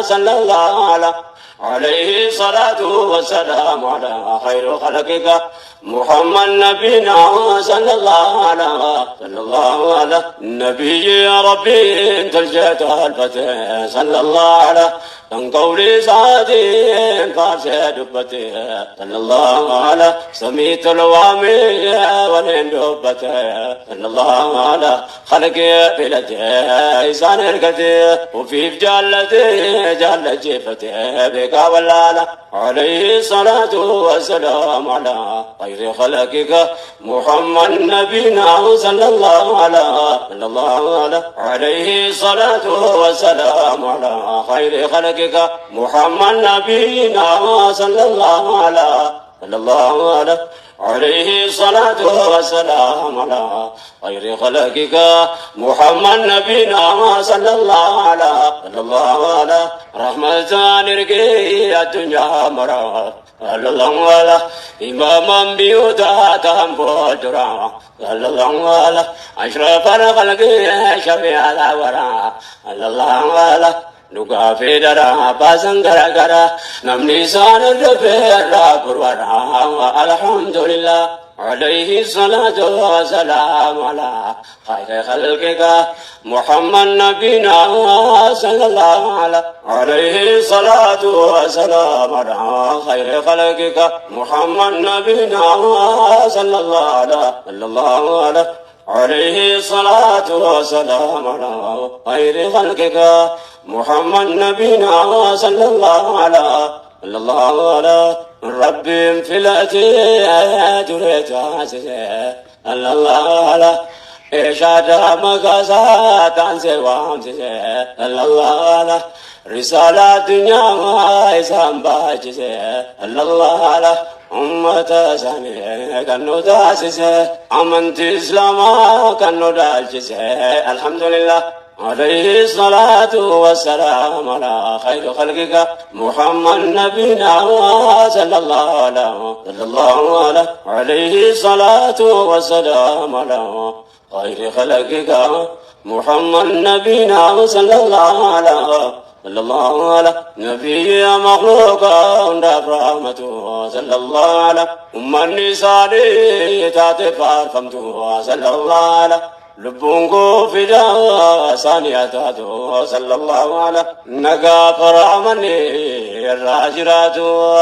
صلى الله عليه صلاة والسلام على خير خلقك محمد نبينا صلى الله على النبي يا ربي انت الجيت الفتى صلى الله على من قولي سعدي فارسي دبتي صلى الله على سميت الوامي ولين دبتي صلى الله على خلقي بلدي إنسان ركتي وفي جالتي جال جيفتي بك ولالا عليه الصلاة والسلام على خير خلقك محمد نبينا صلى الله عليه الصلاة والسلام على خير خلقك محمد نبينا صلى الله عليه الصلاة والسلام على خير خلقك محمد نبينا صلى الله على رحمة نرقي الدنيا مرات صلى الله على إماما بيوتا تنبو درا صلى الله على أشرف الخلق شفيع الورى صلى الله على نقا في درا باسن غرا نمني سان الدفر برورا الحمد لله عليه الصلاة والسلام على خير خلقك محمد نبينا صلى الله عليه الصلاة والسلام على خير خلقك محمد نبينا صلى الله عليه الصلاة والسلام على خير خلقك محمد نبينا صلى الله على ربي في الأتي دريت الله على إرشاد مقاسات عن سوام الله على رسالة دنيا ما يسام باجز الله على أمة سامي كنو داسس أمنت إسلام كنو دالجس الحمد لله عليه الصلاة والسلام على خير خلقك محمد نبينا صلى الله عليه الصلاة والسلام على خير خلقك محمد نبينا صلى الله على نبي مخلوق عند رحمته صلى الله على النساء تاتفار فمته صلى الله على لبونكو فدا ثانياتو صلى الله على نغا فرامني الراجراتو